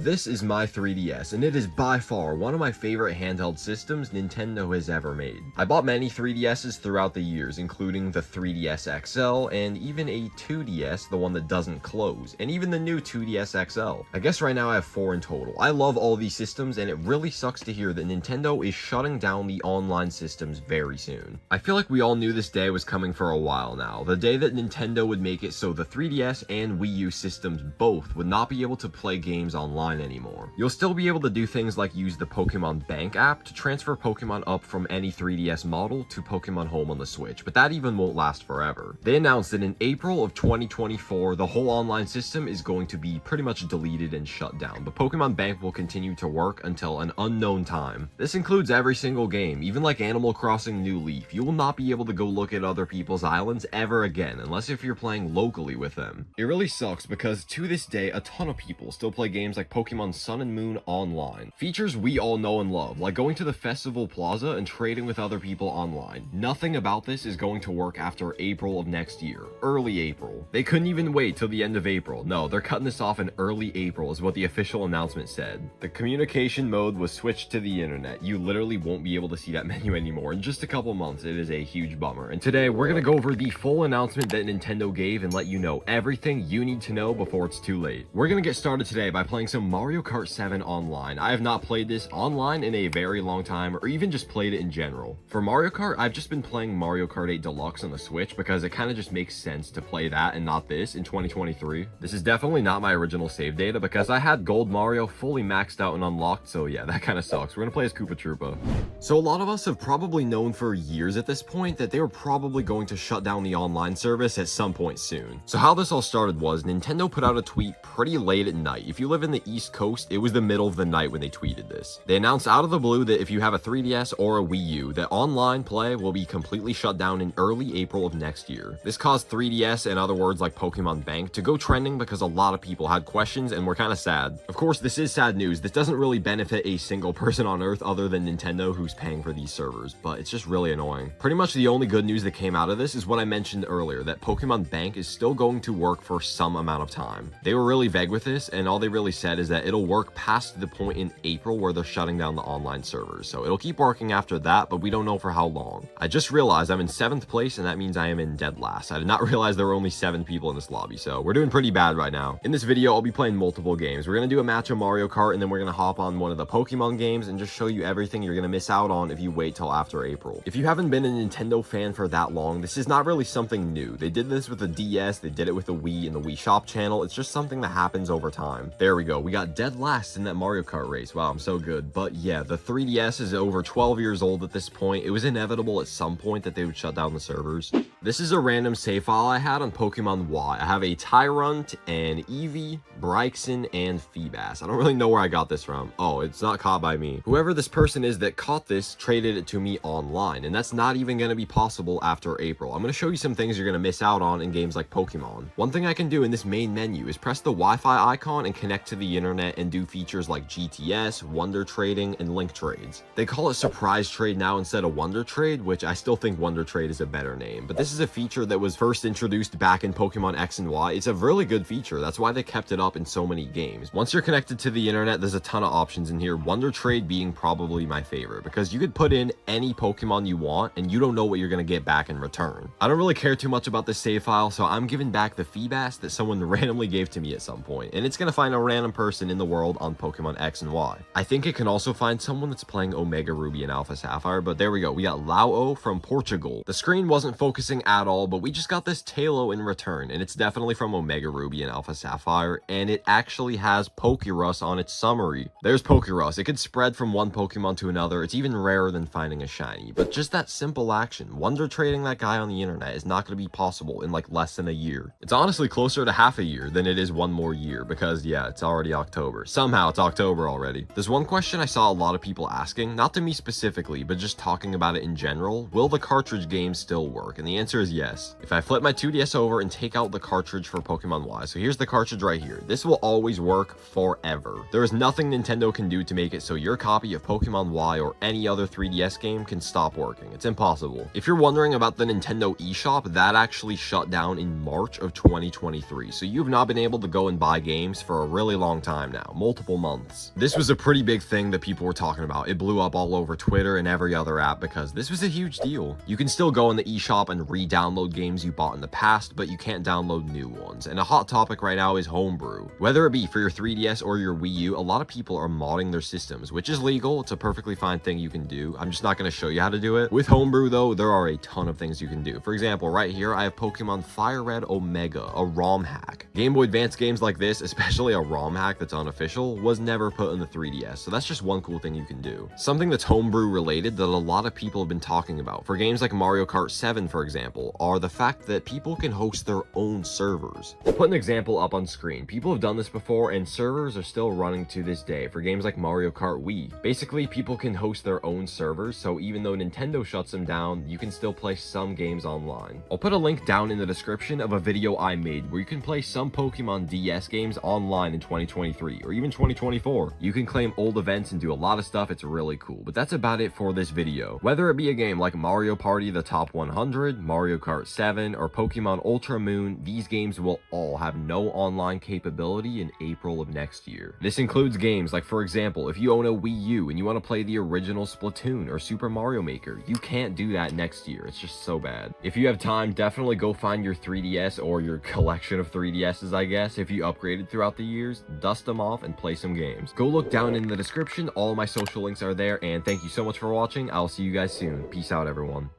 This is my 3DS, and it is by far one of my favorite handheld systems Nintendo has ever made. I bought many 3DSs throughout the years, including the 3DS XL, and even a 2DS, the one that doesn't close, and even the new 2DS XL. I guess right now I have 4 in total. I love all these systems, and it really sucks to hear that Nintendo is shutting down the online systems very soon. I feel like we all knew this day was coming for a while now, the day that Nintendo would make it so the 3DS and Wii U systems both would not be able to play games online anymore. You'll still be able to do things like use the Pokemon Bank app to transfer Pokemon up from any 3DS model to Pokemon Home on the Switch, but that even won't last forever. They announced that in April of 2024, the whole online system is going to be pretty much deleted and shut down, but Pokemon Bank will continue to work until an unknown time. This includes every single game, even like Animal Crossing New Leaf. You will not be able to go look at other people's islands ever again, unless if you're playing locally with them. It really sucks because to this day, a ton of people still play games like Pokemon Sun and Moon online. Features we all know and love, like going to the Festival Plaza and trading with other people online. Nothing about this is going to work after April of next year. Early April. They couldn't even wait till the end of April. No, they're cutting this off in early April is what the official announcement said. The communication mode was switched to the internet. You literally won't be able to see that menu anymore in just a couple months. It is a huge bummer. And today we're going to go over the full announcement that Nintendo gave and let you know everything you need to know before it's too late. We're going to get started today by playing some Mario Kart 7 online. I have not played this online in a very long time, or even just played it in general. For Mario Kart, I've just been playing Mario Kart 8 Deluxe on the Switch because it kind of just makes sense to play that and not this in 2023. This is definitely not my original save data because I had Gold Mario fully maxed out and unlocked, so yeah, that kind of sucks. We're gonna play as Koopa Troopa. So a lot of us have probably known for years at this point that they were probably going to shut down the online service at some point soon. So how this all started was Nintendo put out a tweet pretty late at night. If you live in the East Coast, it was the middle of the night when they tweeted this. They announced out of the blue that if you have a 3DS or a Wii U, that online play will be completely shut down in early April of next year. This caused 3DS and other words like Pokemon Bank to go trending because a lot of people had questions and were kind of sad. Of course, this is sad news. This doesn't really benefit a single person on Earth other than Nintendo who's paying for these servers, but it's just really annoying. Pretty much the only good news that came out of this is what I mentioned earlier, that Pokemon Bank is still going to work for some amount of time. They were really vague with this, and all they really said is that it'll work past the point in April where they're shutting down the online servers. So it'll keep working after that, but we don't know for how long. I just realized I'm in 7th place, and that means I am in dead last. I did not realize there were only 7 people in this lobby, so we're doing pretty bad right now. In this video, I'll be playing multiple games. We're gonna do a match of Mario Kart, and then we're gonna hop on one of the Pokemon games and just show you everything you're gonna miss out on if you wait till after April. If you haven't been a Nintendo fan for that long, this is not really something new. They did this with the DS, they did it with the Wii and the Wii Shop channel. It's just something that happens over time. There we go. We got dead last in that Mario Kart race. Wow, I'm so good. But yeah, the 3DS is over 12 years old at this point. It was inevitable at some point that they would shut down the servers. This is a random save file I had on Pokemon Y. I have a Tyrunt, an Eevee, Bryxon, and Feebas. I don't really know where I got this from. Oh, it's not caught by me. Whoever this person is that caught this traded it to me online, and that's not even going to be possible after April. I'm going to show you some things you're going to miss out on in games like Pokemon. One thing I can do in this main menu is press the Wi-Fi icon and connect to the internet and do features like GTS, Wonder Trading, and Link Trades. They call it Surprise Trade now instead of Wonder Trade, which I still think Wonder Trade is a better name, but this is a feature that was first introduced back in Pokemon X and Y. It's a really good feature. That's why they kept it up in so many games. Once you're connected to the internet, there's a ton of options in here, Wonder Trade being probably my favorite because you could put in any Pokemon you want and you don't know what you're going to get back in return. I don't really care too much about this save file, so I'm giving back the Feebas that someone randomly gave to me at some point, and it's going to find a random person in the world on Pokemon X and Y. I think it can also find someone that's playing Omega Ruby and Alpha Sapphire, but there we go. We got Lau from Portugal. The screen wasn't focusing at all, but we just got this Tailo in return, and it's definitely from Omega Ruby and Alpha Sapphire, and it actually has Pokerus on its summary. There's Pokerus. It could spread from one Pokemon to another. It's even rarer than finding a shiny, but just that simple action, Wonder Trading that guy on the internet is not going to be possible in like less than a year. It's honestly closer to half a year than it is one more year because yeah, it's already October. Somehow it's October already. There's one question I saw a lot of people asking, not to me specifically, but just talking about it in general. Will the cartridge games still work? And the answer answer is yes. If I flip my 2DS over and take out the cartridge for Pokemon Y, so here's the cartridge right here. This will always work forever. There is nothing Nintendo can do to make it so your copy of Pokemon Y or any other 3DS game can stop working. It's impossible. If you're wondering about the Nintendo eShop, that actually shut down in March of 2023, so you've not been able to go and buy games for a really long time now, multiple months. This was a pretty big thing that people were talking about. It blew up all over Twitter and every other app because this was a huge deal. You can still go in the eShop and re-download games you bought in the past, but you can't download new ones. And a hot topic right now is homebrew. Whether it be for your 3DS or your Wii U, a lot of people are modding their systems, which is legal. It's a perfectly fine thing you can do. I'm just not going to show you how to do it. With homebrew though, there are a ton of things you can do. For example, right here I have Pokemon Fire Red Omega, a ROM hack. Game Boy Advance games like this, especially a ROM hack that's unofficial, was never put in the 3DS, so that's just one cool thing you can do. Something that's homebrew related that a lot of people have been talking about for games like Mario Kart 7, for example, are the fact that people can host their own servers. I'll put an example up on screen. People have done this before and servers are still running to this day for games like Mario Kart Wii. Basically, people can host their own servers, so even though Nintendo shuts them down, you can still play some games online. I'll put a link down in the description of a video I made where you can play some Pokemon DS games online in 2023 or even 2024. You can claim old events and do a lot of stuff. It's really cool. But that's about it for this video. Whether it be a game like Mario Party The Top 100, Mario Kart 7, or Pokemon Ultra Moon, these games will all have no online capability in April of next year. This includes games like, for example, if you own a Wii U and you want to play the original Splatoon or Super Mario Maker, you can't do that next year. It's just so bad. If you have time, definitely go find your 3DS or your collection of 3DSs, I guess. If you upgraded throughout the years, dust them off and play some games. Go look down in the description. All of my social links are there, and thank you so much for watching. I'll see you guys soon. Peace out, everyone.